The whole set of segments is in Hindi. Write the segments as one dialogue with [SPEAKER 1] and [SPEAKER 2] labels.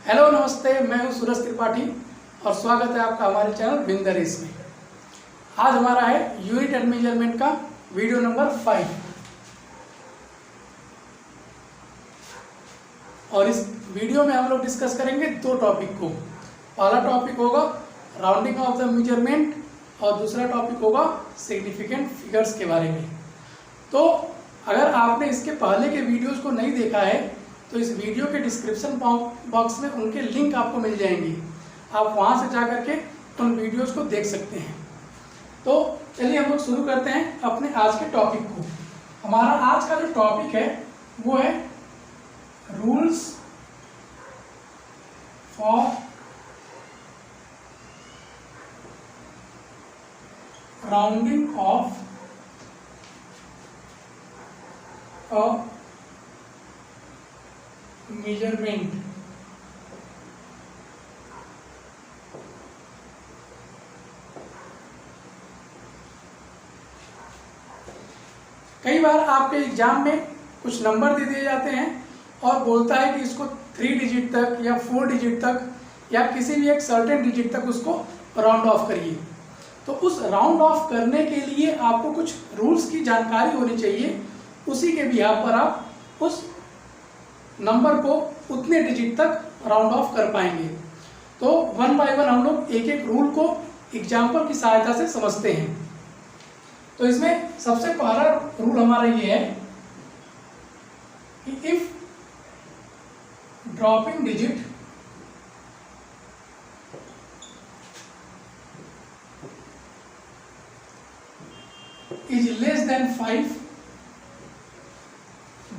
[SPEAKER 1] हेलो नमस्ते, मैं हूं सूरज त्रिपाठी और स्वागत है आपका हमारे चैनल विन द रेस में। आज हमारा है यूनिट एंड मेजरमेंट का वीडियो नंबर 5 और इस वीडियो में हम लोग डिस्कस करेंगे दो टॉपिक को। पहला टॉपिक होगा राउंडिंग ऑफ द मेजरमेंट और दूसरा टॉपिक होगा सिग्निफिकेंट फिगर्स के बारे में। तो अगर आपने इसके पहले के वीडियोस को नहीं देखा है तो इस वीडियो के डिस्क्रिप्शन बॉक्स में उनके लिंक आपको मिल जाएंगी, आप वहां से जाकर के उन वीडियोस को देख सकते हैं। तो चलिए हम लोग शुरू करते हैं अपने आज के टॉपिक को। हमारा आज का जो टॉपिक है वो है rules for rounding of a measurement. कई बार आपके एग्जाम में कुछ नंबर दे दिए जाते हैं और बोलता है कि इसको 3 डिजिट तक या 4 डिजिट तक या किसी भी एक सर्टेन डिजिट तक उसको राउंड ऑफ करिए। तो उस राउंड ऑफ करने के लिए आपको कुछ रूल्स की जानकारी होनी चाहिए, उसी के बिहाफ पर आप उस नंबर को उतने डिजिट तक राउंड ऑफ कर पाएंगे। तो वन बाय वन हम लोग एक एक रूल को एग्जाम्पल की सहायता से समझते हैं। तो इसमें सबसे पहला रूल हमारा ये है कि if dropping digit is less than 5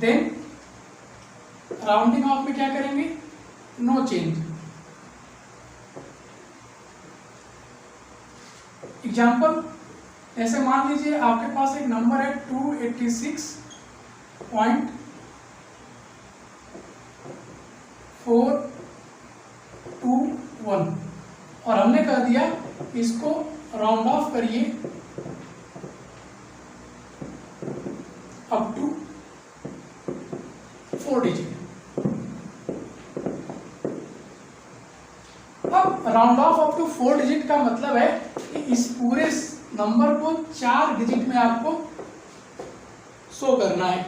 [SPEAKER 1] then rounding off में क्या करेंगे, नो चेंज। एग्जाम्पल ऐसे मान लीजिए आपके पास एक नंबर है 286.421 और हमने कह दिया इसको राउंड ऑफ करिए अप टू 4 डिजिट। अब round off up to 4 digit का मतलब है कि इस पूरे नंबर को 4 डिजिट में आपको शो करना है।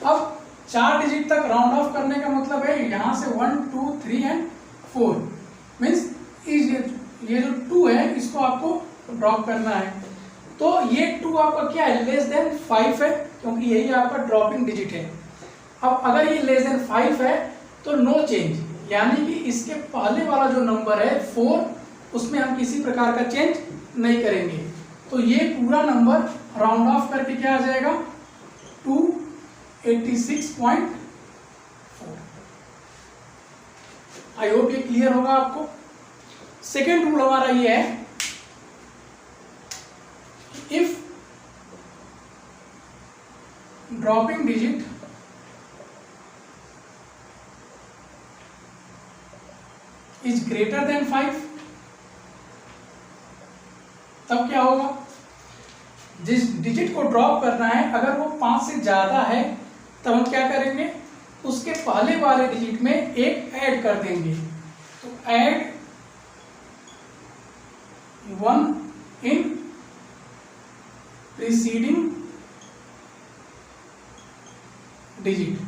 [SPEAKER 1] अब 4 डिजिट तक राउंड ऑफ करने का मतलब है यहां से 1 2 3 एंड 4 मीन्स ये जो 2 है इसको आपको ड्रॉप करना है। तो ये 2 आपका क्या है, लेस देन 5 है, क्योंकि यही आपका ड्रॉपिंग डिजिट है। अब अगर ये लेस देन 5 है तो नो चेंज, यानी कि इसके पहले वाला जो नंबर है 4 उसमें हम किसी प्रकार का चेंज नहीं करेंगे। तो ये पूरा नंबर राउंड ऑफ करके क्या आ जाएगा 286.4। आई होप ये क्लियर होगा आपको। सेकेंड रूल हमारा ये है if dropping digit is greater than 5 तब क्या होगा, जिस डिजिट को ड्रॉप करना है अगर वो 5 से ज्यादा है तब हम क्या करेंगे, उसके पहले वाले डिजिट में एक ऐड कर देंगे। तो ऐड 1 इन प्रीसीडिंग डिजिट।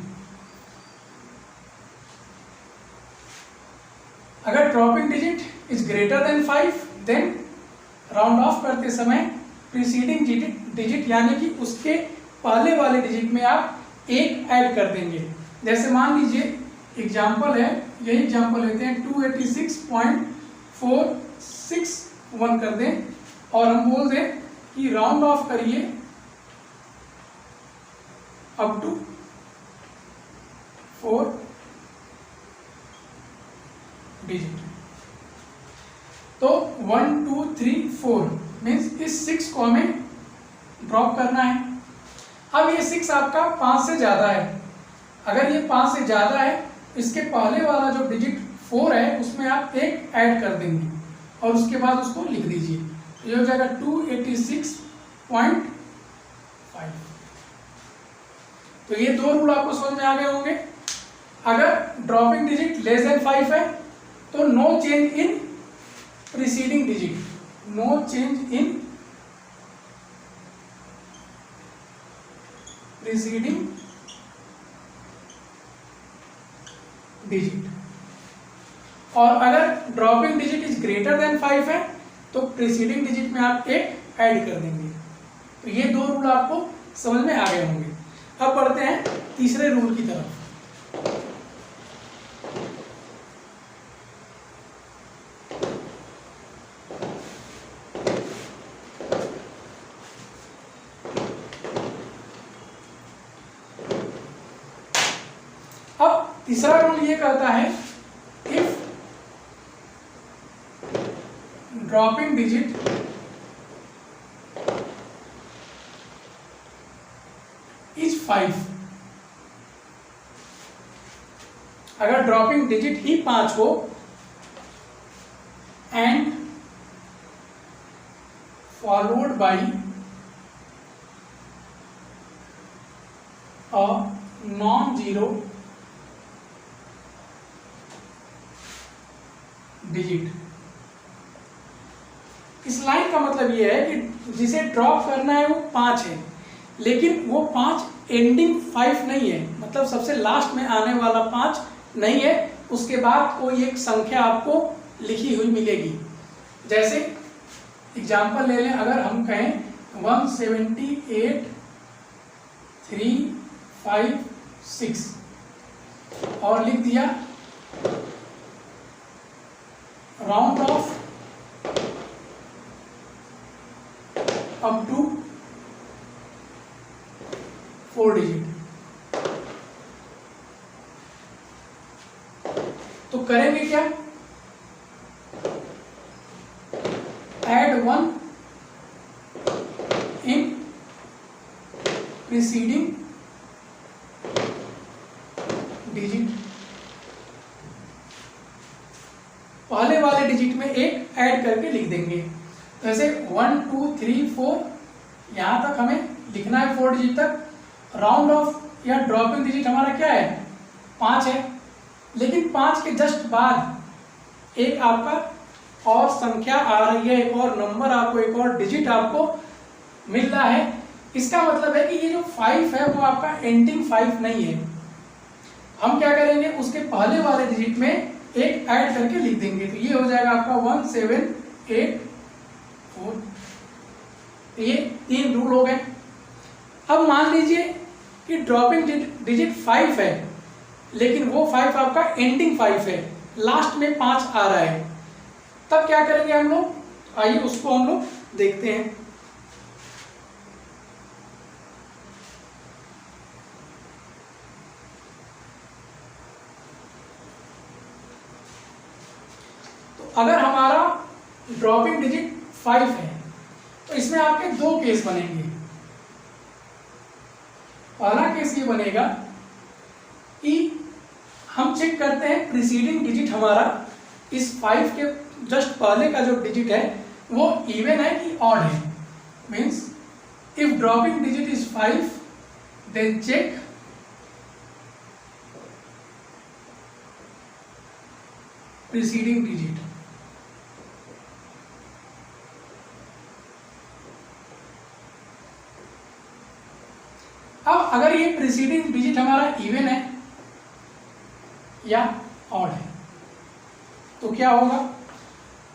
[SPEAKER 1] अगर dropping digit is greater than 5 then round off करते समय प्रीसीडिंग डिजिट यानी कि उसके पहले वाले डिजिट में आप एक ऐड कर देंगे। जैसे मान लीजिए एग्जाम्पल है, यही एग्जाम्पल लेते हैं 286.461 कर दें और हम बोल दें कि राउंड ऑफ करिए अप टू 4 डिजिट। तो 1 2 3 4 मीन्स इस 6 को हमें ड्रॉप करना है। अब ये 6 आपका 5 से ज्यादा है, अगर ये 5 से ज्यादा है इसके पहले वाला जो डिजिट 4 है उसमें आप एक ऐड कर देंगे और उसके बाद उसको लिख दीजिए। ये हो जाएगा 286.5। तो ये दो रूल आपको समझ में आ गए होंगे। अगर ड्रॉपिंग डिजिट लेस देन 5 है तो no change in preceding digit, no change in preceding digit. और अगर dropping digit is greater than 5 है तो प्रीसीडिंग डिजिट में आप 1 ऐड कर देंगे। तो ये 2 रूल आपको समझ में आ गए होंगे। अब बढ़ते हैं तीसरे रूल की तरफ। अब तीसरा रूल ये कहता है इफ ड्रॉपिंग डिजिट इज 5, अगर ड्रॉपिंग डिजिट ही 5 हो and followed by a non zero digit. इस लाइन का मतलब ये है कि जिसे ड्रॉप करना है वो 5 है, लेकिन वो 5 एंडिंग 5 नहीं है, मतलब सबसे लास्ट में आने वाला 5 नहीं है, उसके बाद कोई एक संख्या आपको लिखी हुई मिलेगी। जैसे एग्जांपल ले लें, अगर हम कहें 178 3 5 6 और लिख दिया round off up to 4 digit, तो करेंगे क्या? ऐड 1 इन प्रीसीडिंग डिजिट, पहले वाले डिजिट में 1 ऐड करके लिख देंगे। तो ऐसे 1 2 3 4 यहां तक हमें लिखना है 4 डिजिट तक। राउंड ऑफ या ड्रॉपिंग डिजिट हमारा क्या है? 5 है, लेकिन 5 के जस्ट बाद एक आपका और संख्या आ रही है, एक और नंबर आपको, एक और डिजिट आपको मिल रहा है। इसका मतलब है कि ये जो 5 है वो आपका एंडिंग 5 नहीं है। हम क्या करेंगे, उसके पहले वाले डिजिट में 1 ऐड करके लिख देंगे। तो ये हो जाएगा आपका 1784। ये 3 रूल हो गए। अब मान लीजिए कि ड्रॉपिंग डिजिट 5 है, लेकिन वो 5 आपका एंडिंग 5 है, लास्ट में 5 आ रहा है। तब क्या करेंगे हम लोग? आइए उसको हम लोग देखते हैं। तो अगर हमारा ड्रॉपिंग डिजिट 5 है तो इसमें आपके 2 केस बनेंगे। पहला केस ये बनेगा कि हम चेक करते हैं प्रीसीडिंग डिजिट हमारा इस 5 के जस्ट पहले का जो डिजिट है वो इवन है कि ऑड है। Means if dropping digit is 5 then check preceding digit. अब अगर ये प्रीसीडिंग डिजिट हमारा इवन है या ऑड है तो क्या होगा?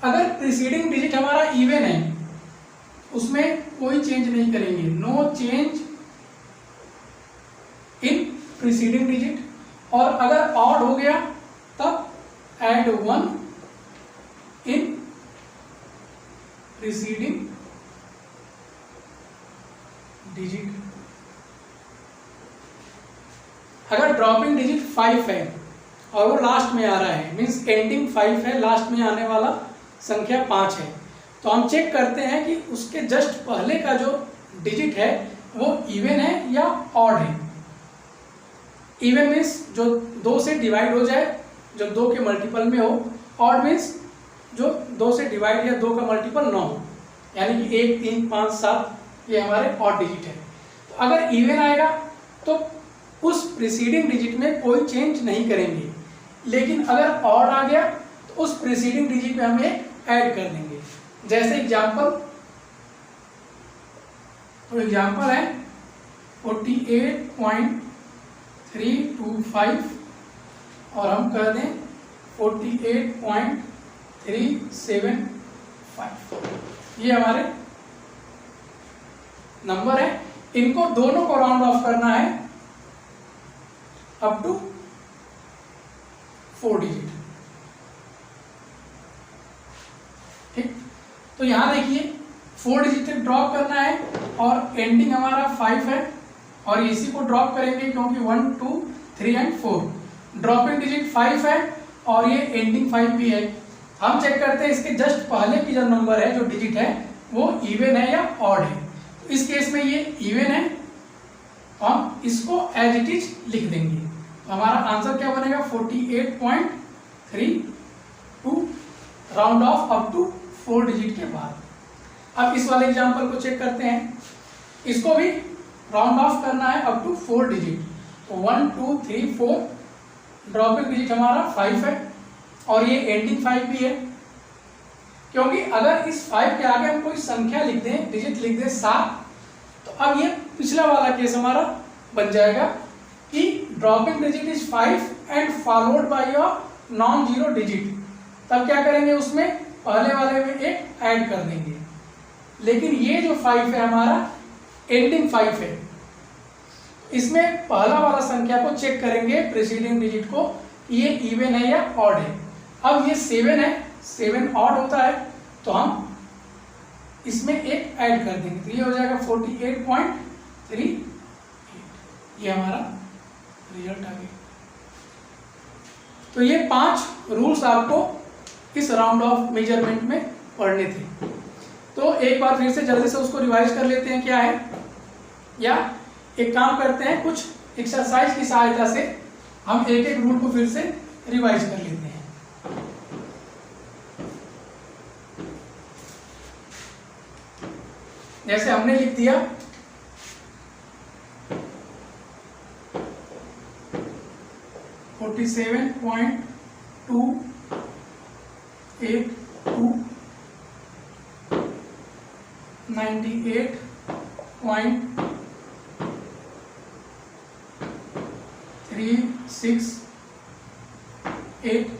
[SPEAKER 1] अगर प्रीसीडिंग डिजिट हमारा इवन है उसमें कोई चेंज नहीं करेंगे, no change in preceding digit. और अगर ऑड हो गया तब ऐड 1 इन प्रीसीडिंग डिजिट। अगर ड्रॉपिंग डिजिट 5 है और वो लास्ट में आ रहा है, मीन्स एंडिंग 5 है, लास्ट में आने वाला संख्या 5 है, तो हम चेक करते हैं कि उसके जस्ट पहले का जो डिजिट है वो इवन है या ऑड है। इवन मीन्स जो 2 से डिवाइड हो जाए, जो 2 के मल्टीपल में हो। ऑड मीन्स जो 2 से डिवाइड या 2 का मल्टीपल ना हो, यानी कि 1 3 5 7 ये हमारे ऑड डिजिट है। तो अगर इवन आएगा तो उस प्रीसीडिंग डिजिट में कोई चेंज नहीं करेंगे, लेकिन अगर ऑड आ गया तो उस प्रीसीडिंग डिजिट पे हम ये ऐड कर देंगे। जैसे एग्जाम्पल है 48.325 और हम कर दें 48.375। ये हमारे नंबर है। इनको दोनों को राउंड ऑफ करना है अप टू 4 डिजिट। ठीक, तो यहां देखिए 4 डिजिट तक ड्रॉप करना है और एंडिंग हमारा 5 है और इसी को ड्रॉप करेंगे क्योंकि 1 2 3 एंड 4 ड्रॉपिंग डिजिट 5 है और ये एंडिंग 5 भी है। हम चेक करते हैं इसके जस्ट पहले की जो नंबर है, जो डिजिट है, वो इवन है या ऑड है। तो इस केस में ये इवन है, हम इसको एज इट इज लिख देंगे। तो हमारा आंसर क्या बनेगा 48.32 round off up to 4 digit के बाद। अब इस वाले एग्जांपल को चेक करते हैं, इसको भी राउंड ऑफ करना है अप टू 4 डिजिट। तो 1 2 3 4 ड्रॉपिंग डिजिट हमारा 5 है और ये एंडिंग 5 भी है, क्योंकि अगर इस 5 के आगे हम कोई संख्या लिख दें, डिजिट लिख दें 7, तो अब ये पिछला वाला केस हमारा बन जाएगा कि dropping digit is 5 and followed by your non zero digit. तब क्या करेंगे, उसमें पहले वाले में एक ऐड कर देंगे। लेकिन ये जो 5 है हमारा एंडिंग 5 है, इसमें पहला वाला संख्या को चेक करेंगे प्रीसीडिंग डिजिट को, ये इवन है या ऑड है। अब ये 7 है, 7 ऑड होता है, तो हम इसमें एक ऐड कर देंगे, तो ये हो जाएगा 48.38। ये हमारा रिजल्ट आ गया। तो ये 5 रूल्स आपको इस राउंड ऑफ मेजरमेंट में पढ़ने थे। तो एक बार फिर से जल्दी से उसको रिवाइज कर लेते हैं क्या है, या एक काम करते हैं, कुछ एक्सरसाइज की सहायता से हम एक एक रूल को फिर से रिवाइज कर लेते हैं। जैसे हमने लिख दिया 47.282 98.368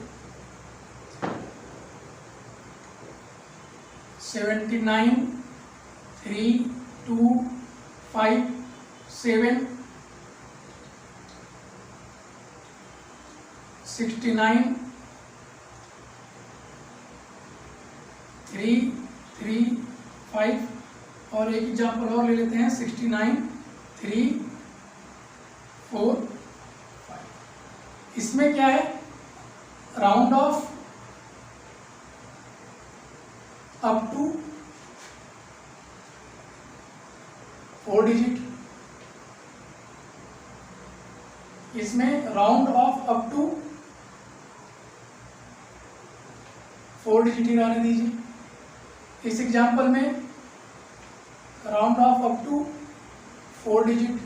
[SPEAKER 1] 79.3257 69.335 और एक एग्जाम्पल और ले लेते हैं 69.345। इसमें क्या है, round off up to 4 digit, इसमें round off up to 4 digit ही रहने दीजिए। इस एग्जाम्पल में round off up to 4 digit,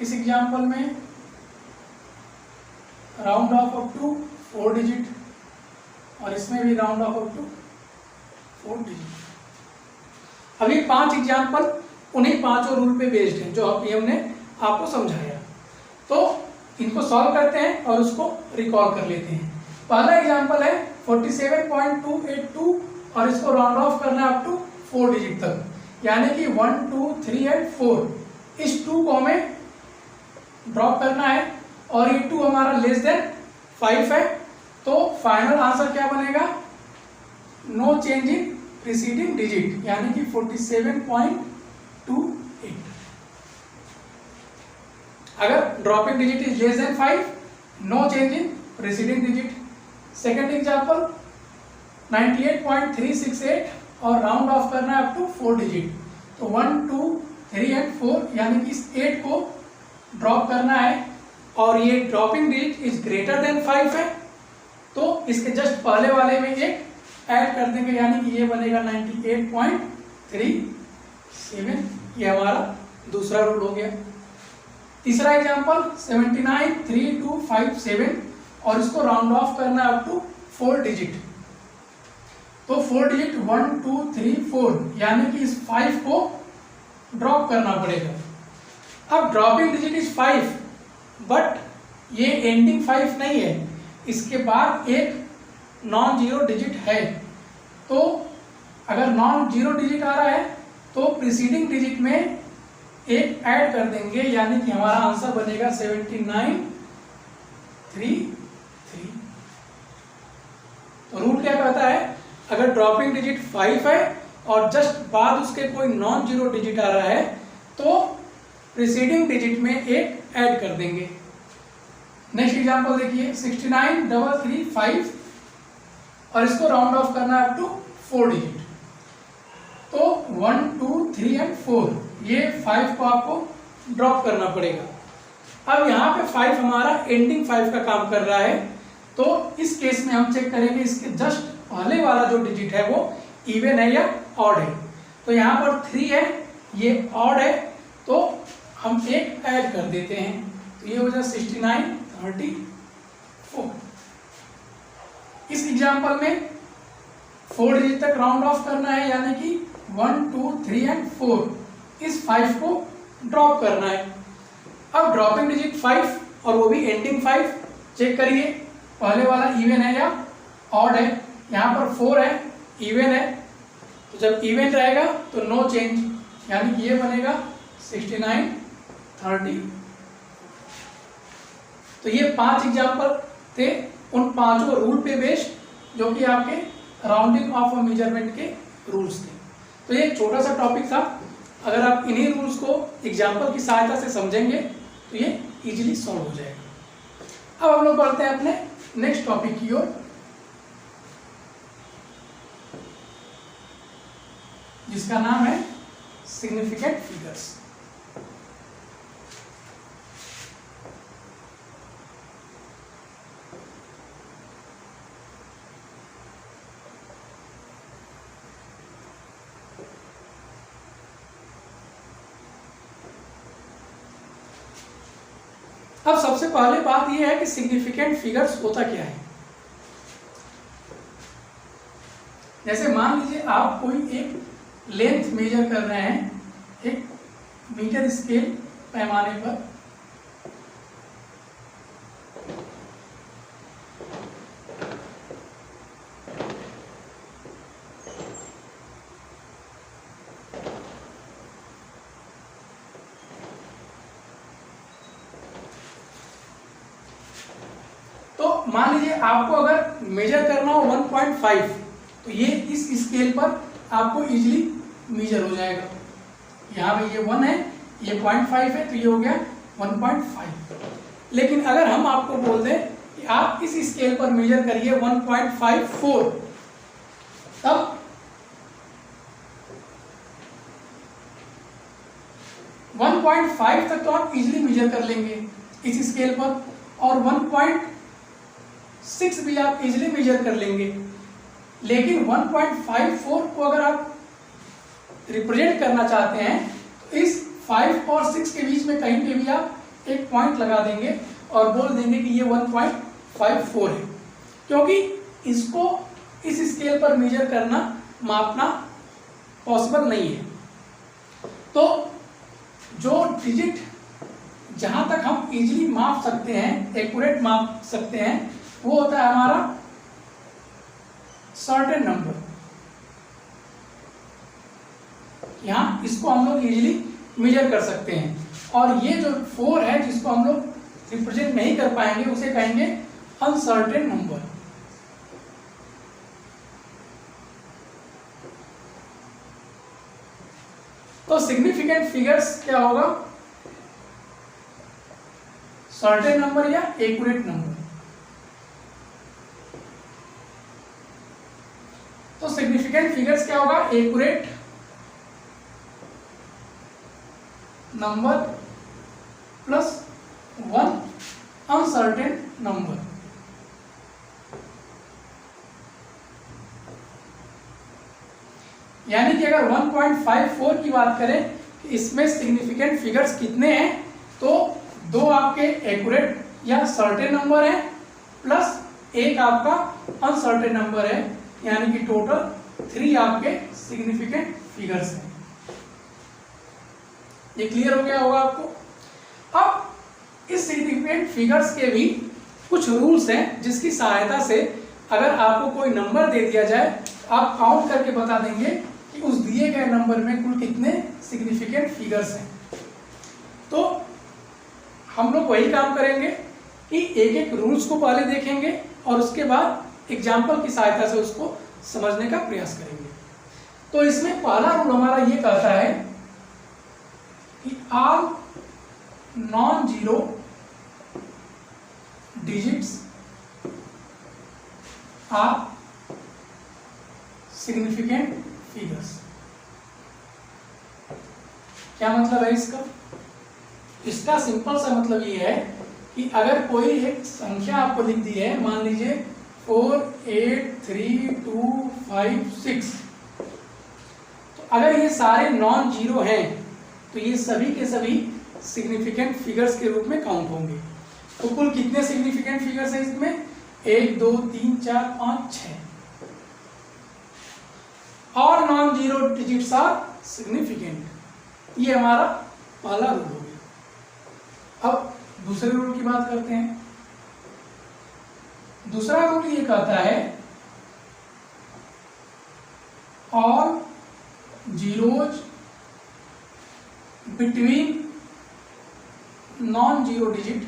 [SPEAKER 1] इस एग्जाम्पल में round off up to 4 digit और इसमें भी round off up to 4 digit. अभी 5 एग्जाम्पल उन्हीं 5 रूल पे बेस्ड हैं जो अभी हमने आपको समझाया। तो इनको सॉल्व करते हैं और उसको रिकॉल कर लेते हैं। पहला एग्जाम्पल है 47.282 और इसको राउंड ऑफ करना है अप टू 4 डिजिट तक, यानी कि 1 2 3 एंड 4। इस 2 को हमें ड्रॉप करना है और ये 2 हमारा लेस देन 5 है। तो फाइनल आंसर क्या बनेगा, no change in preceding digit, यानी कि 47.28। अगर dropping digit is less than 5, no change in preceding digit. Second example 98.368 और राउंड ऑफ करना है अप टू 4 डिजिट। तो 1 2 3 एंड 4, यानी कि इस 8 को ड्रॉप करना है और ये dropping digit is greater than 5 है, तो इसके जस्ट पहले वाले में एक ऐड कर देंगे, यानी कि ये बनेगा 98.37। ये हमारा दूसरा रूल हो गया। तीसरा एग्जाम्पल 79.3257 और इसको राउंड ऑफ करना है अप टू 4 डिजिट, तो 4 डिजिट 1 2 3 4, यानी कि इस 5 को ड्रॉप करना पड़ेगा। अब ड्रॉपिंग डिजिट इज 5, बट ये एंडिंग 5 नहीं है, इसके बाद एक नॉन जीरो डिजिट है। तो अगर नॉन जीरो डिजिट आ रहा है तो प्रीसीडिंग डिजिट में एक ऐड कर देंगे, यानी कि हमारा आंसर बनेगा 7933। तो रूल क्या कहता है, अगर ड्रॉपिंग डिजिट 5 है और जस्ट बाद उसके कोई नॉन जीरो डिजिट आ रहा है तो प्रीसीडिंग डिजिट में एक ऐड कर देंगे। नेक्स्ट एग्जांपल देखिए, 69335 और इसको राउंड ऑफ करना है अप टू 4 डिजिट। तो 1 2 3 एंड 4, ये 5 को आपको ड्रॉप करना पड़ेगा। अब यहाँ पे 5 हमारा एंडिंग 5 का काम कर रहा है, तो इस केस में हम चेक करेंगे इसके जस्ट पहले वाला जो डिजिट है वो इवन है या ऑड है। तो यहाँ पर 3 है, ये ऑड है, तो हम एक ऐड कर देते हैं, तो ये हो जाए 6934। इस एग्जाम्पल में 4 डिजिट तक राउंड ऑफ करना है, यानी कि 1 2 3 एंड 4, इस 5 को ड्रॉप करना है। अब ड्रॉपिंग डिजिट 5 और वो भी एंडिंग 5, चेक करिए पहले वाला इवन है या ऑड है। यहाँ पर 4 है, इवन है, तो जब इवन रहेगा तो नो चेंज, यानी कि ये बनेगा 6930। तो ये 5 एग्जाम्पल थे, उन 5 रूल पे बेस्ड, जो कि आपके राउंडिंग ऑफ मेजरमेंट के रूल्स थे। तो ये एक छोटा सा टॉपिक था, अगर आप इन्हीं रूल्स को एग्जाम्पल की सहायता से समझेंगे तो ये इजीली सॉल्व हो जाएगा। अब हम लोग बढ़ते हैं अपने नेक्स्ट टॉपिक की ओर, जिसका नाम है सिग्निफिकेंट फिगर्स। अब सबसे पहले बात यह है कि सिग्निफिकेंट फिगर्स होता क्या है। जैसे मान लीजिए आप कोई एक लेंथ मेजर कर रहे हैं एक मीटर स्केल पैमाने पर, तो मान लीजिए आपको अगर मेजर करना हो 1.5, तो ये इस स्केल पर आपको इजीली मेजर हो जाएगा। यहाँ पे ये 1 है, ये 0.5 है, तो ये हो गया 1.5। लेकिन अगर हम आपको बोल दें कि आप इस स्केल पर मेजर करिए 1.54, तब 1.5 तक तो आप इजीली मेजर कर लेंगे इस स्केल पर, और 1.6 भी आप इजीली मेजर कर लेंगे। लेकिन 1.54 को अगर आप रिप्रेजेंट करना चाहते हैं तो इस 5 और 6 के बीच में कहीं पे भी आप एक पॉइंट लगा देंगे और बोल देंगे कि ये 1.54 है, क्योंकि इसको इस स्केल पर मेजर करना, मापना पॉसिबल नहीं है। तो जो डिजिट जहां तक हम इजीली माप सकते हैं, एक्यूरेट माप सकते हैं, वो होता है हमारा सर्टेन नंबर। यहाँ इसको हम लोग इजीली मेजर कर सकते हैं, और ये जो 4 है जिसको हम लोग रिप्रेजेंट नहीं कर पाएंगे उसे कहेंगे अनसर्टेन नंबर। तो सिग्निफिकेंट फिगर्स क्या होगा, सर्टेन नंबर या एक्यूरेट नंबर। तो सिग्निफिकेंट फिगर्स क्या होगा, accurate number plus 1 uncertain number. यानी कि अगर 1.54 की बात करें कि इसमें सिग्निफिकेंट फिगर्स कितने हैं, तो 2 आपके एक्यूरेट या सर्टेन नंबर हैं प्लस एक आपका अनसर्टेन नंबर है, यानी कि टोटल 3 आपके सिग्निफिकेंट फिगर्स हैं। ये क्लियर हो गया होगा आपको। अब इस सिग्निफिकेंट फिगर्स के भी कुछ रूल्स हैं जिसकी सहायता से अगर आपको कोई नंबर दे दिया जाए, आप काउंट करके बता देंगे कि उस दिए गए नंबर में कुल कितने सिग्निफिकेंट फिगर्स हैं। तो हम लोग वही काम करेंगे कि एक एक रूल्स को पहले देखेंगे और उसके बाद एग्जाम्पल की सहायता से उसको समझने का प्रयास करेंगे। तो इसमें पहला रूल हमारा ये कहता है कि all non zero digits are significant figures. क्या मतलब है इसका? इसका सिंपल सा मतलब ये है कि अगर कोई एक संख्या आपको लिख दी है, मान लीजिए 4 8 3 2 5 6, तो अगर ये सारे नॉन जीरो हैं तो ये सभी के सभी सिग्निफिकेंट फिगर्स के रूप में काउंट होंगे। तो कुल कितने सिग्निफिकेंट फिगर्स हैं इसमें? 1 2 3 4 5 6। और non zero digits are significant. ये हमारा पहला रूल हो गया। अब दूसरे रूल की बात करते हैं। दूसरा रूल ये कहता है all zeros between non zero digit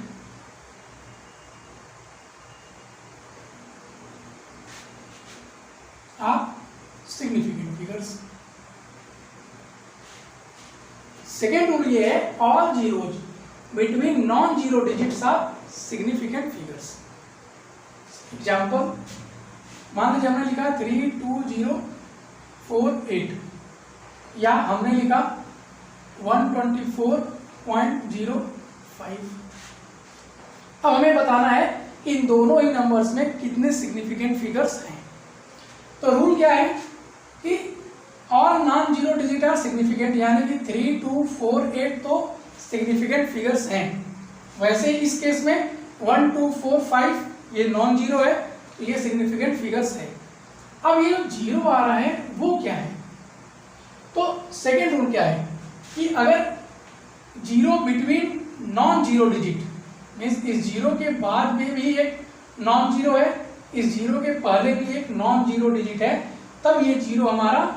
[SPEAKER 1] are significant figures. Second rule ये है all zeros between non zero digits are significant figures. Example, मान लीजिए हमने लिखा 3 2 0 4 8 या हमने लिखा 124.05। अब हमें बताना है इन दोनों ही नंबर्स में कितने सिग्निफिकेंट फिगर्स हैं। तो रूल क्या है कि all non zero digit are significant, यानी कि 3 2 4 8 तो सिग्निफिकेंट फिगर्स हैं। वैसे इस केस में 1 2 4 5 ये नॉन जीरो है, तो ये सिग्निफिकेंट फिगर्स है। अब ये जो जीरो आ रहा है वो क्या है? तो सेकेंड रूल क्या है कि अगर zero between non zero digit means इस जीरो के बाद में भी एक नॉन जीरो है, इस जीरो के पहले भी एक नॉन जीरो डिजिट है, तब ये जीरो हमारा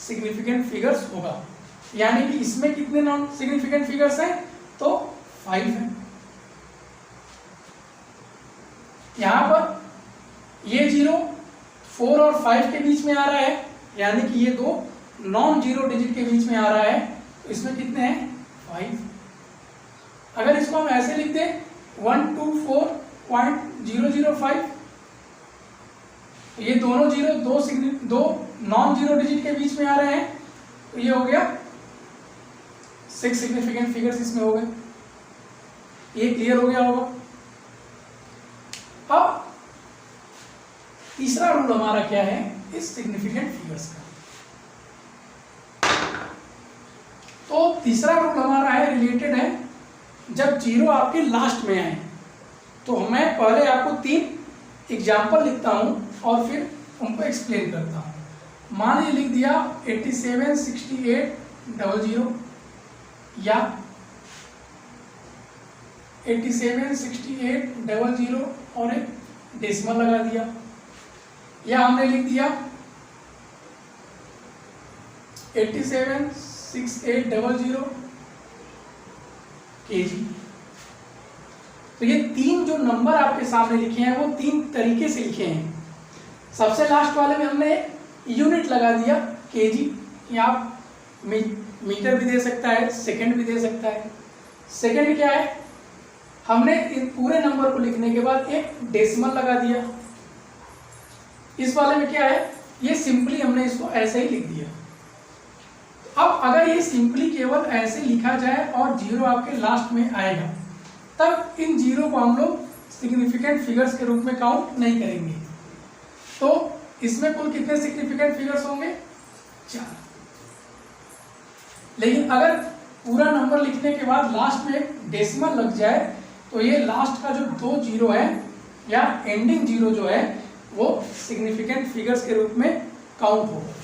[SPEAKER 1] सिग्निफिकेंट फिगर्स होगा। यानी कि इसमें कितने नॉन सिग्निफिकेंट फिगर्स हैं? तो 5 है। यहां पर ये जीरो 4 और 5 के बीच में आ रहा है, यानी कि ये दो नॉन जीरो डिजिट के बीच में आ रहा है, तो इसमें कितने हैं? 5। अगर इसको हम ऐसे लिख दें 124.005, ये दोनों जीरो दो नॉन जीरो डिजिट के बीच में आ रहे हैं, तो ये हो गया 6 सिग्निफिकेंट फिगर्स इसमें हो गए। ये क्लियर हो गया होगा। अब तीसरा रूल हमारा क्या है इस सिग्निफिकेंट फिगर्स का? तो तीसरा रूल हमारा है रिलेटेड है जब जीरो आपके लास्ट में आए। तो मैं पहले आपको 3 एग्जाम्पल लिखता हूं और फिर उनको एक्सप्लेन करता हूं। मान लीजिए लिख दिया 87 68 00 या 87 68 00 और एक डेसिमल लगा दिया, या हमने लिख दिया 87 68 00 kg। तो ये 3 जो नंबर आपके सामने लिखे हैं वो 3 तरीके से लिखे हैं। सबसे लास्ट वाले में हमने यूनिट लगा दिया kg, या आप मीटर भी दे सकता है, सेकंड भी दे सकता है। सेकंड क्या है, हमने इन पूरे नंबर को लिखने के बाद एक डेसिमल लगा दिया। इस वाले में क्या है, ये सिंपली हमने इसको ऐसे ही लिख दिया। अब अगर ये सिंपली केवल ऐसे लिखा जाए और जीरो आपके लास्ट में आएगा, तब इन जीरो को हम लोग सिग्निफिकेंट फिगर्स के रूप में काउंट नहीं करेंगे। तो इसमें कुल कितने सिग्निफिकेंट फिगर्स होंगे? 4। लेकिन अगर पूरा नंबर लिखने के बाद लास्ट में एक डेसिमल लग जाए, तो ये लास्ट का जो 2 जीरो है या एंडिंग जीरो जो है वो सिग्निफिकेंट फिगर्स के रूप में काउंट होगा।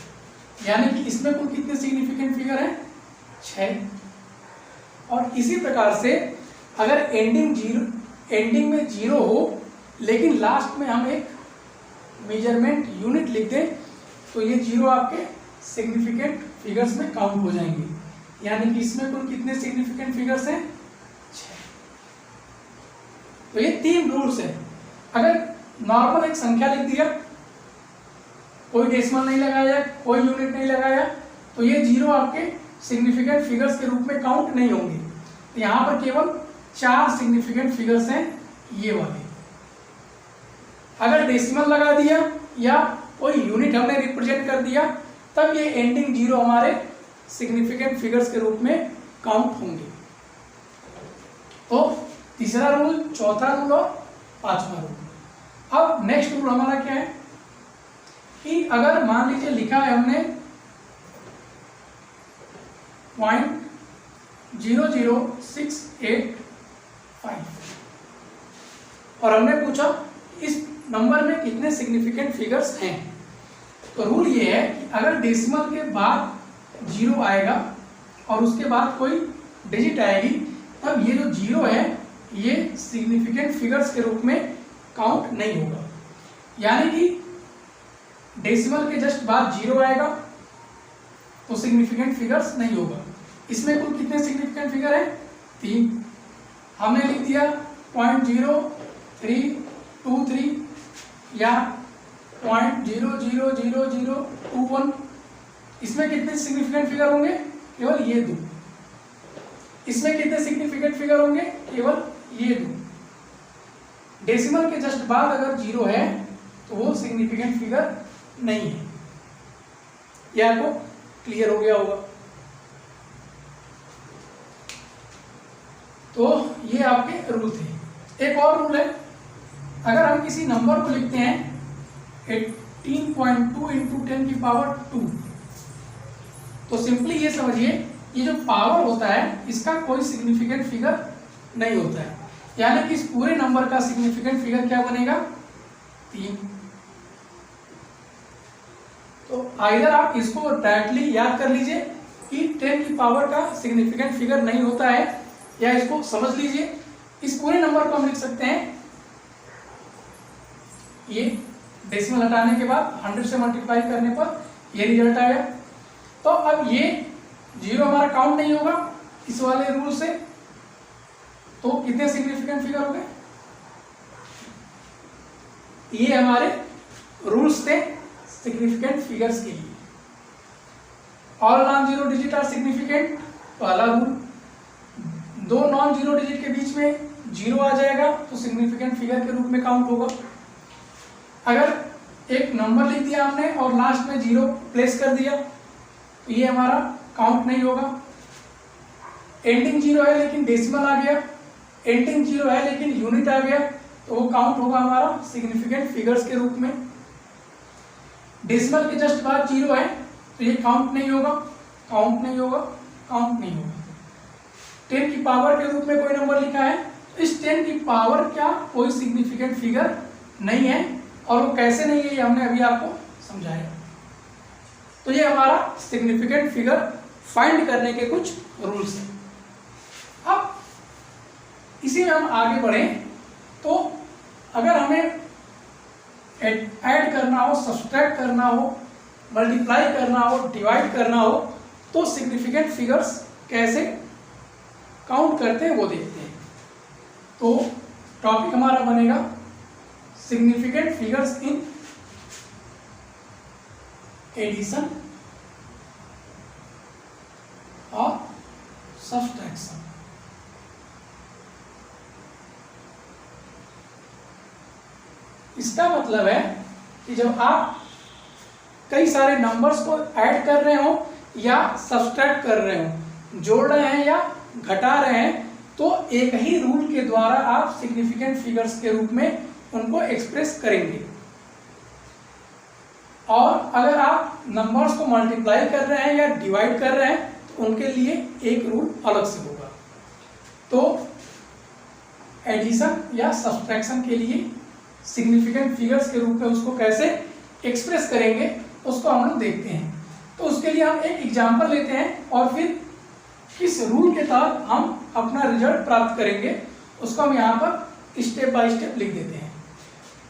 [SPEAKER 1] यानी कि इसमें कुल कितने सिग्निफिकेंट फिगर हैं? 6। और इसी प्रकार से अगर एंडिंग में जीरो हो लेकिन लास्ट में हम एक मेजरमेंट यूनिट लिख दें तो ये जीरो आपके सिग्निफिकेंट फिगर्स में काउंट हो जाएंगे। यानी कि इसमें कुल कितने सिग्निफिकेंट फिगर्स हैं? 6। तो ये 3 रूल्स हैं। अगर नॉर्मल एक संख्या लिख दिया, कोई डेसिमल नहीं लगाया, कोई यूनिट नहीं लगाया, तो ये जीरो आपके सिग्निफिकेंट फिगर्स के रूप में काउंट नहीं होंगे। तो यहाँ पर केवल 4 सिग्निफिकेंट फिगर्स हैं ये वाले। अगर डेसिमल लगा दिया या कोई यूनिट हमने रिप्रेजेंट कर दिया तब ये एंडिंग जीरो हमारे सिग्निफिकेंट फिगर्स के रूप में काउंट होंगे। तो तीसरा रूल, चौथा रूल और पांचवा रूल। अब नेक्स्ट रूल हमारा क्या है कि अगर मान लीजिए लिखा है हमने 0.00685 और हमने पूछा इस नंबर में कितने सिग्निफिकेंट फिगर्स हैं। तो रूल ये है कि अगर डेसिमल के बाद जीरो आएगा और उसके बाद कोई डिजिट आएगी तब ये जो जीरो है ये सिग्निफिकेंट फिगर्स के रूप में काउंट नहीं होगा। यानी कि डेसिमल के जस्ट बाद जीरो आएगा तो सिग्निफिकेंट फिगर्स नहीं होगा। इसमें कुल कितने सिग्निफिकेंट फिगर है? 3। हमने लिख दिया 0.0323 या 0.000021। इसमें कितने सिग्निफिकेंट फिगर होंगे? केवल ये 2। इसमें कितने सिग्निफिकेंट फिगर होंगे? केवल ये 2। डेसिमल के जस्ट बाद अगर जीरो है तो वो सिग्निफिकेंट फिगर नहीं है। ये आपको क्लियर हो गया होगा। तो ये आपके रूल थे। एक और रूल है, अगर हम किसी नंबर को लिखते हैं 18.2 × 10⁻², तो सिंपली ये समझिए ये जो पावर होता है इसका कोई सिग्निफिकेंट फिगर नहीं होता है। यानी कि इस पूरे नंबर का सिग्निफिकेंट फिगर क्या बनेगा? 3। तो आइदर आप इसको डायरेक्टली याद कर लीजिए कि 10 की पावर का सिग्निफिकेंट फिगर नहीं होता है, या इसको समझ लीजिए इस पूरे नंबर को हम लिख सकते हैं, ये डेसिमल हटाने के बाद 100 से मल्टीप्लाई करने पर ये रिजल्ट आया। तो अब ये जीरो हमारा काउंट नहीं होगा इस वाले रूल से। तो कितने सिग्निफिकेंट फिगर हो गए? ये हमारे रूल्स थे सिग्निफिकेंट फिगर्स के लिए। All non zero digit are significant, पहला रूल। 2 नॉन जीरो डिजिट के बीच में जीरो आ जाएगा तो सिग्निफिकेंट फिगर के रूप में काउंट होगा। अगर एक नंबर लिख दिया हमने और लास्ट में जीरो प्लेस कर दिया तो ये हमारा काउंट नहीं होगा। एंडिंग जीरो है लेकिन डेसिमल आ गया, एंडिंग जीरो है लेकिन यूनिट आ गया, तो वो काउंट होगा हमारा सिग्निफिकेंट फिगर्स के रूप में। डेसिमल के जस्ट बाद जीरो है तो ये काउंट नहीं होगा, काउंट नहीं होगा, काउंट नहीं होगा। 10 की पावर के रूप में कोई नंबर लिखा है तो इस 10 की पावर का कोई सिग्निफिकेंट फिगर नहीं है, और वो कैसे नहीं है ये हमने अभी आपको समझाया। तो ये हमारा सिग्निफिकेंट फिगर फाइंड करने के कुछ रूल्स हैं। अब इसी में हम आगे बढ़ें तो अगर हमें ऐड करना हो, सब्सट्रैक्ट करना हो, मल्टीप्लाई करना हो, डिवाइड करना हो तो सिग्निफिकेंट फिगर्स कैसे काउंट करते हैं वो देखते हैं। तो टॉपिक हमारा बनेगा सिग्निफिकेंट फिगर्स इन एडिशन और सब्सट्रैक्शन। इसका मतलब है कि जब आप कई सारे नंबर्स को ऐड कर रहे हो या सब्सट्रैक्ट कर रहे हो, जोड़ रहे हैं या घटा रहे हैं, तो एक ही रूल के द्वारा आप सिग्निफिकेंट फिगर्स के रूप में उनको एक्सप्रेस करेंगे। और अगर आप नंबर्स को मल्टीप्लाई कर रहे हैं या डिवाइड कर रहे हैं तो उनके लिए एक रूल अलग से होगा। तो एडिशन या सब्सट्रैक्शन के लिए सिग्निफिकेंट फिगर्स के रूप में उसको कैसे एक्सप्रेस करेंगे उसको हम लोग देखते हैं। तो उसके लिए हम एक एग्जाम्पल लेते हैं और फिर किस रूल के तहत हम अपना रिजल्ट प्राप्त करेंगे उसको हम यहाँ पर स्टेप बाय स्टेप लिख देते हैं।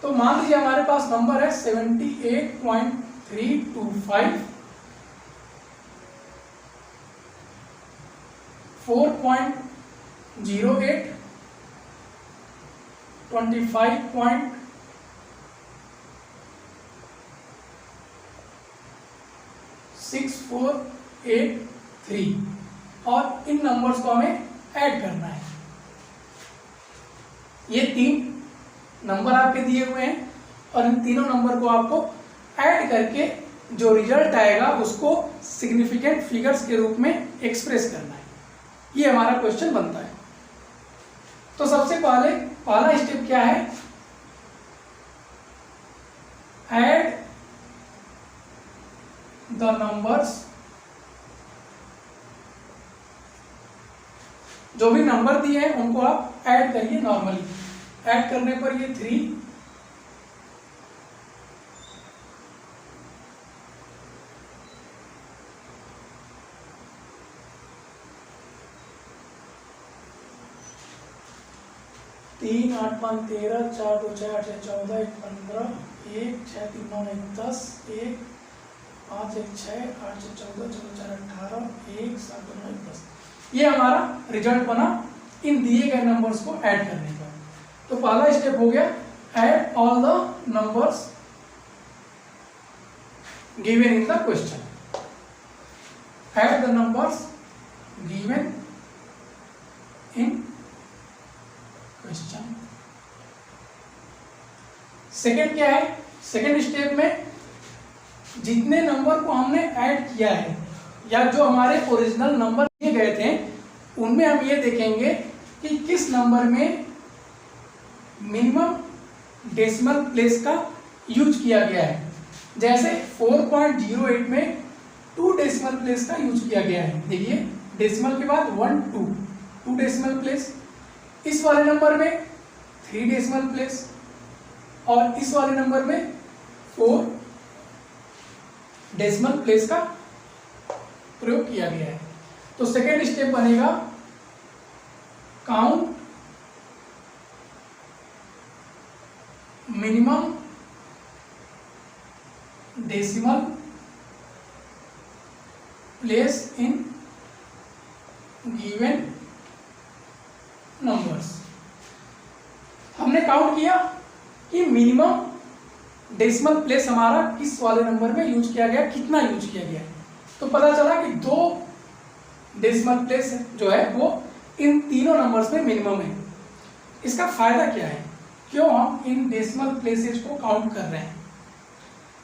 [SPEAKER 1] तो मान लीजिए हमारे पास नंबर है 78.325, 4.08, 25.6483 और इन नंबर्स को हमें ऐड करना है। ये 3 नंबर आपके दिए हुए हैं और इन तीनों नंबर को आपको ऐड करके जो रिजल्ट आएगा उसको सिग्निफिकेंट फिगर्स के रूप में एक्सप्रेस करना है। ये हमारा क्वेश्चन बनता है। तो सबसे पहला स्टेप क्या है, ऐड द नंबर्स, जो भी नंबर दिए हैं उनको आप ऐड करिए नॉर्मली। ऐड करने पर ये 3, तीन 8 5 13, 4 2 6 8 6 14, 1 15, 1 6 3 9 1 10, 1 5 1 6 8 6 14, 4 18, 1 7 2 9 1 10। ये हमारा रिजल्ट बना इन दिए गए नंबर्स को ऐड करने का। तो पहला स्टेप हो गया, add all the numbers given in the question. Add the numbers given in question. Second क्या है, सेकेंड स्टेप में जितने नंबर को हमने ऐड किया है या जो हमारे ओरिजिनल नंबर दिए गए थे उनमें हम ये देखेंगे कि किस नंबर में मिनिमम डेसिमल प्लेस का यूज किया गया है। जैसे 4.08 में 2 डेसिमल प्लेस का यूज किया गया है। देखिए डेसिमल के बाद 1 2 डेसिमल प्लेस, इस वाले नंबर में 3 डेसिमल प्लेस और इस वाले नंबर में 4 डेसिमल प्लेस का प्रयोग किया गया है। तो सेकेंड स्टेप बनेगा, count minimum decimal place in given numbers. हमने काउंट किया कि मिनिमम डेसिमल प्लेस हमारा किस वाले नंबर में यूज किया गया, कितना यूज किया गया। तो पता चला कि 2 डेसिमल प्लेस जो है वो इन तीनों नंबर्स में मिनिमम है। इसका फायदा क्या है, क्यों हम इन डेसिमल प्लेसेस को काउंट कर रहे हैं?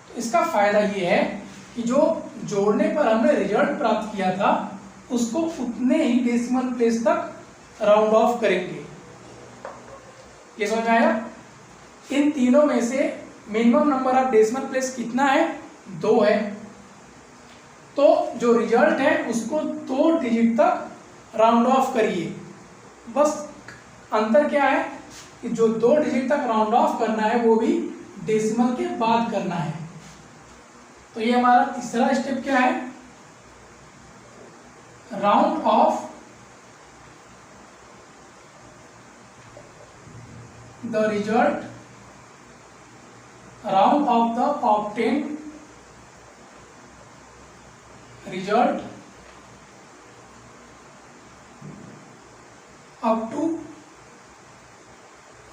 [SPEAKER 1] तो इसका फायदा ये है कि जो जोड़ने पर हमने रिजल्ट प्राप्त किया था उसको उतने ही डेसिमल प्लेस तक राउंड ऑफ करेंगे। ये समझ आया? इन तीनों में से minimum number of decimal place कितना है, 2 है। तो जो रिजल्ट है उसको 2 डिजिट तक राउंड ऑफ करिए। बस अंतर क्या है कि जो 2 डिजिट तक राउंड ऑफ करना है वो भी डेसिमल के बाद करना है। तो ये हमारा तीसरा स्टेप क्या है, round off the result, round off the obtained result up to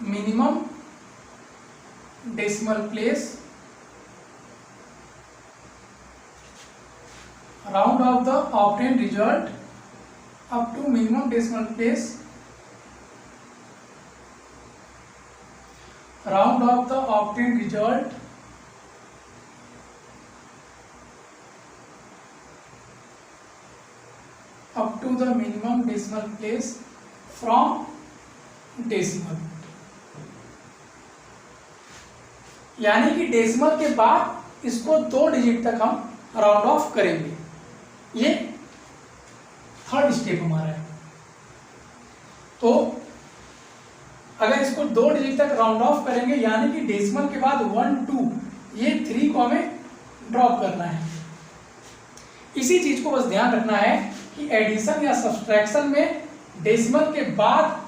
[SPEAKER 1] minimum decimal place, round of the obtained result up to minimum decimal place, round of the obtained result up to the minimum decimal place from decimal। यानी कि डेसिमल के बाद इसको 2 डिजिट तक हम राउंड ऑफ करेंगे। ये थर्ड स्टेप हमारा है। तो अगर इसको 2 डिजिट तक राउंड ऑफ करेंगे यानी कि डेसिमल के बाद 1 2 ये 3 को हमें ड्रॉप करना है। इसी चीज को बस ध्यान रखना है कि एडिशन या सब्सट्रैक्शन में डेसिमल के बाद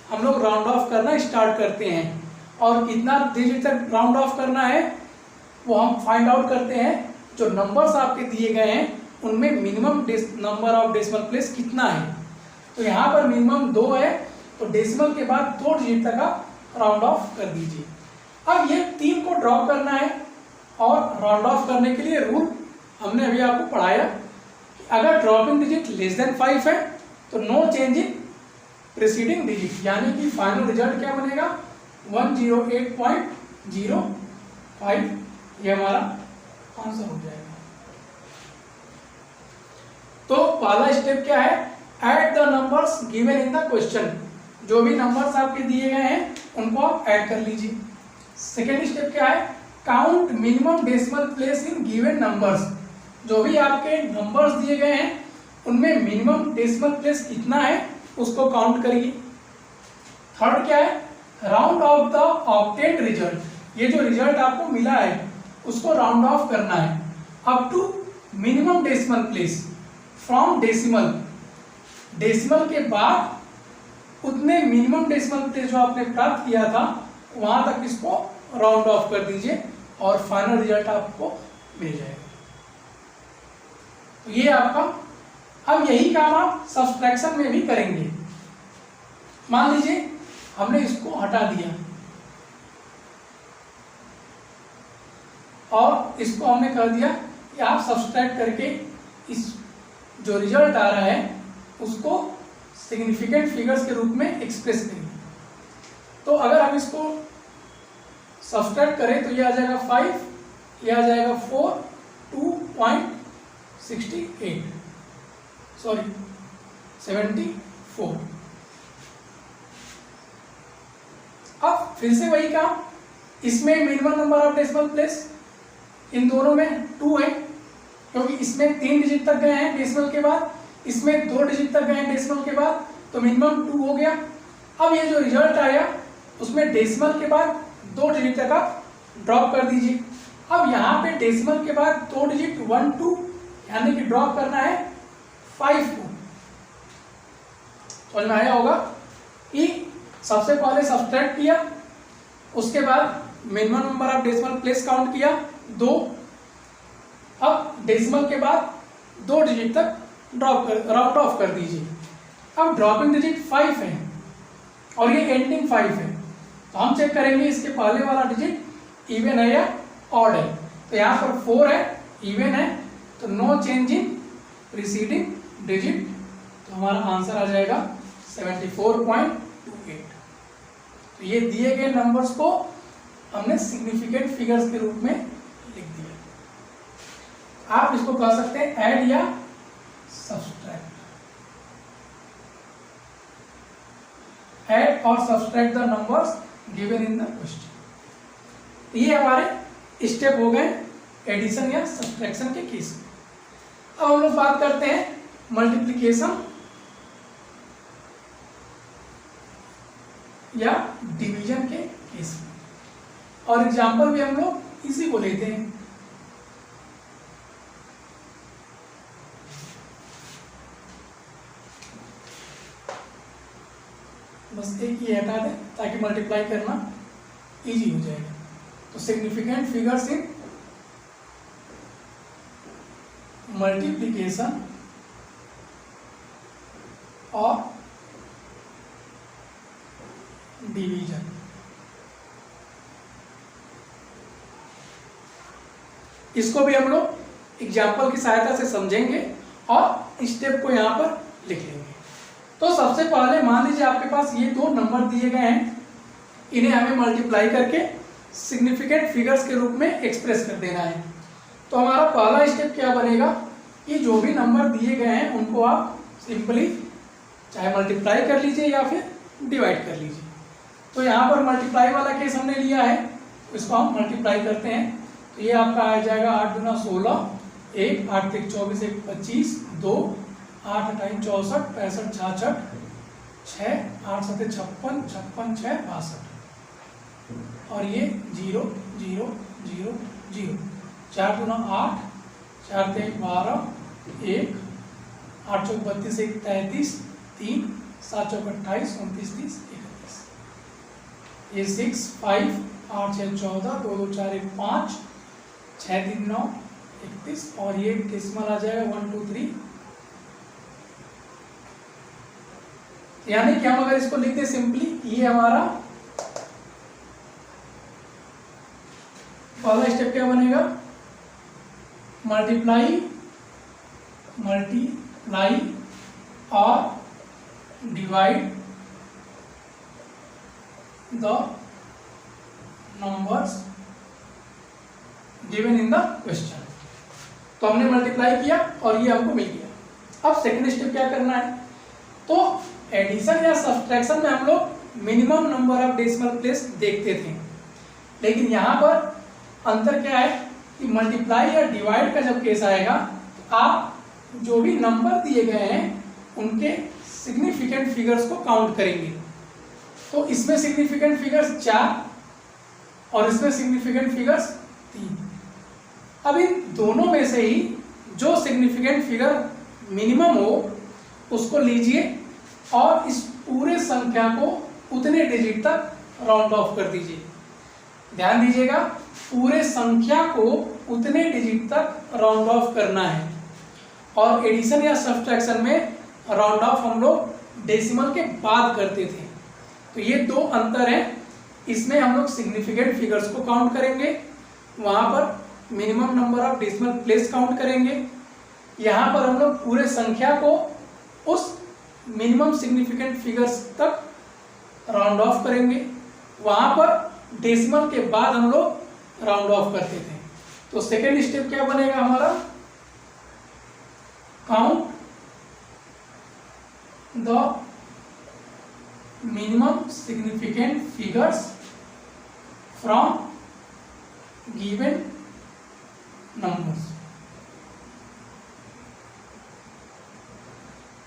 [SPEAKER 1] हम लोग राउंड ऑफ करना स्टार्ट करते हैं और कितना डिजिट तक राउंड ऑफ करना है वो हम फाइंड आउट करते हैं। जो नंबर्स आपके दिए गए हैं उनमें minimum number of decimal place कितना है। तो यहाँ पर मिनिमम 2 है तो डेसिमल के बाद 2 डिजिट तक आप राउंड ऑफ कर दीजिए। अब ये 3 को ड्रॉप करना है और राउंड ऑफ करने के लिए रूल हमने अभी आपको पढ़ाया कि अगर ड्रॉपिंग डिजिट लेस देन 5 है तो no change in preceding digit, यानी कि फाइनल रिजल्ट क्या बनेगा 108.05, ये हमारा आंसर हो जाएगा। तो पहला स्टेप क्या है, add the numbers given in the question, जो भी नंबर्स आपके दिए गए हैं उनको आप ऐड कर लीजिए। सेकेंड स्टेप क्या है, count minimum decimal place in given numbers, जो भी आपके नंबर्स दिए गए हैं उनमें मिनिमम डेसिमल प्लेस कितना है उसको काउंट करिए। थर्ड क्या है, round off the obtained result, ये जो रिजल्ट आपको मिला है उसको राउंड ऑफ करना है up to minimum decimal place from decimal, decimal के बाद उतने मिनिमम डेसिमल प्लेस जो आपने प्राप्त किया था वहां तक इसको राउंड ऑफ कर दीजिए और फाइनल रिजल्ट आपको मिल जाएगा। तो ये आपका, अब यही काम आप सब्सट्रैक्शन में भी करेंगे। मान लीजिए हमने इसको हटा दिया और इसको हमने कह दिया कि आप सब्सट्रैक्ट करके इस जो रिजल्ट आ रहा है उसको सिग्निफिकेंट फिगर्स के रूप में एक्सप्रेस करिए। तो अगर हम इसको सब्सट्रैक्ट करें तो ये आ जाएगा 5, ये आ जाएगा 4, 2.68 सॉरी 74। अब फिर से वही काम, इसमें minimum number of decimal place in दोनों में 2 है क्योंकि इसमें 3 डिजिट तक गए हैं डेसिमल के बाद, इसमें 2 डिजिट तक गए हैं डेसिमल के बाद, तो मिनिमम 2 हो गया। अब ये जो रिजल्ट आया उसमें डेसिमल के बाद 2 डिजिट तक आप ड्रॉप कर दीजिए। अब यहाँ पे डेसिमल के बाद 2 डिजिट 1 2 यानी कि ड्रॉप करना है 5 को। समझ में आया होगा कि सबसे पहले सब्सट्रैक्ट किया, उसके बाद minimum number of decimal place count किया 2, अब डेसिमल के बाद 2 डिजिट तक राउंड ऑफ कर दीजिए। अब ड्रॉपिंग डिजिट 5 है और ये एंडिंग 5 है, तो हम चेक करेंगे इसके पहले वाला डिजिट इवन है या ऑड है। तो यहाँ पर 4 है, इवन है, तो no change in preceding digit, तो हमारा आंसर आ जाएगा 74.28। तो ये दिए गए नंबर्स को हमने सिग्निफिकेंट फिगर्स के रूप में लिख दिया। आप इसको कह सकते हैं ऐड या सब्सट्रैक्ट, ऐड और subtract the numbers given in the question. ये हमारे स्टेप हो गए एडिशन या सब्सट्रैक्शन के केस में। अब हम लोग बात करते हैं मल्टीप्लिकेशन या डिवीजन के केस में, और एग्जाम्पल भी हम लोग इसी को लेते हैं। बस एक ये हटा दें ताकि मल्टीप्लाई करना इजी हो जाएगा। तो सिग्निफिकेंट फिगर्स इन मल्टीप्लिकेशन और डिवीजन, इसको भी हम लोग एग्जाम्पल की सहायता से समझेंगे और स्टेप को यहां पर लिख लेंगे। तो सबसे पहले मान लीजिए आपके पास ये 2 नंबर दिए गए हैं, इन्हें हमें मल्टीप्लाई करके सिग्निफिकेंट फिगर्स के रूप में एक्सप्रेस कर देना है। तो हमारा पहला स्टेप क्या बनेगा कि जो भी नंबर दिए गए हैं उनको आप सिंपली चाहे मल्टीप्लाई कर लीजिए या फिर डिवाइड कर लीजिए। तो यहाँ पर मल्टीप्लाई वाला केस हमने लिया है, तो इसको हम मल्टीप्लाई करते हैं। तो ये आपका आ जाएगा 8 दूना 16, 1 8 3 24 1 25, 2 8 8 64 65 66 6, 8 7 56, 56 6 62, और ये 0 0 0 0, 4 दूना 8, 4 3 12, 1, 8 चौक 32, 1 33, 3, 7 चौक 28, 29 30 31, ये 6 5, 8 6 14, 2 2 4 1 5, 6 3 9 31, और ये डेसिमल आ जाएगा 1 2 3। यानी कि हम अगर इसको लिखते सिंपली, ये हमारा पहला स्टेप क्या बनेगा, मल्टीप्लाई और divide the numbers given in the question. तो हमने मल्टीप्लाई किया और ये हमको मिल गया। अब सेकंड स्टेप क्या करना है, तो एडिशन या सब्सट्रैक्शन में हम लोग minimum number of decimal place देखते थे, लेकिन यहाँ पर अंतर क्या है कि मल्टीप्लाई या डिवाइड का जब केस आएगा तो आप जो भी नंबर दिए गए हैं उनके सिग्निफिकेंट फिगर्स को काउंट करेंगे। तो इसमें सिग्निफिकेंट फिगर्स 4 और इसमें सिग्निफिकेंट फिगर्स 3। अब इन दोनों में से ही जो सिग्निफिकेंट फिगर मिनिमम हो उसको लीजिए और इस पूरे संख्या को उतने डिजिट तक राउंड ऑफ कर दीजिए। ध्यान दीजिएगा, पूरे संख्या को उतने डिजिट तक राउंड ऑफ करना है, और एडिशन या सब्सट्रैक्शन में राउंड ऑफ हम लोग डेसिमल के बाद करते थे। तो ये दो अंतर हैं, इसमें हम लोग सिग्निफिकेंट फिगर्स को काउंट करेंगे, वहां पर minimum number of decimal place count करेंगे, यहाँ पर हम लोग पूरे संख्या को उस मिनिमम सिग्निफिकेंट फिगर्स तक राउंड ऑफ करेंगे, वहां पर डेसिमल के बाद हम लोग राउंड ऑफ करते थे। तो सेकेंड स्टेप क्या बनेगा हमारा, count the minimum significant figures from given numbers.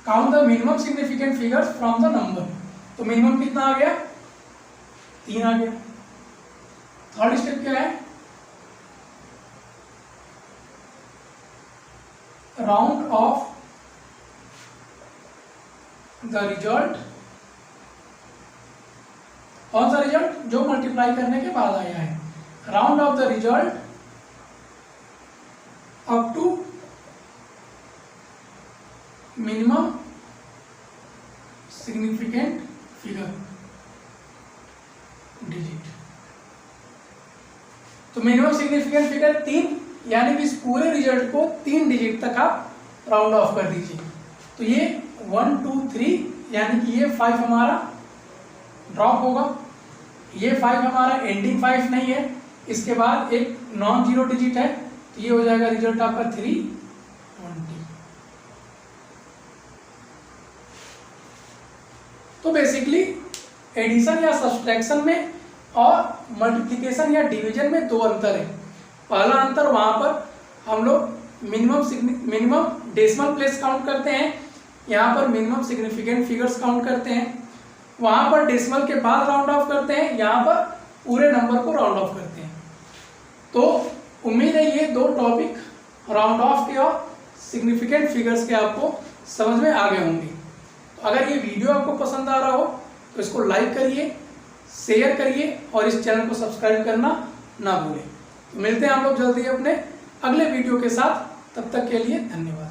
[SPEAKER 1] Count the minimum significant figures from the number. तो मिनिमम कितना आ गया, 3 आ गया। थर्ड स्टेप क्या है, राउंड ऑफ द रिजल्ट। कौन सा रिजल्ट, जो मल्टीप्लाई करने के बाद आया है। Round off the result up to minimum significant figure digit. तो मिनिमम सिग्निफिकेंट फिगर 3, यानी कि इस पूरे रिजल्ट को 3 डिजिट तक आप राउंड ऑफ कर दीजिए। तो ये 1 2 3, यानी कि ये 5 हमारा ड्रॉप होगा, ये 5 हमारा एंडिंग 5 नहीं है, इसके बाद एक नॉन जीरो डिजिट है, तो ये हो जाएगा रिजल्ट आपका 320। तो बेसिकली एडिशन या सब्सट्रैक्शन में और मल्टीप्लिकेशन या डिवीजन में दो अंतर है। पहला अंतर, वहां पर हम लोग मिनिमम डेसिमल प्लेस काउंट करते हैं, यहाँ पर मिनिमम सिग्निफिकेंट फिगर्स काउंट करते हैं, वहां पर डेसिमल के बाद राउंड ऑफ करते हैं, यहाँ पर पूरे नंबर को राउंड ऑफ करते हैं। तो उम्मीद है ये दो टॉपिक राउंड ऑफ के और सिग्निफिकेंट फिगर्स के आपको समझ में आ गए होंगे। तो अगर ये वीडियो आपको पसंद आ रहा हो तो इसको लाइक करिए, शेयर करिए और इस चैनल को सब्सक्राइब करना ना भूलें। तो मिलते हैं हम लोग जल्दी अपने अगले वीडियो के साथ, तब तक के लिए धन्यवाद।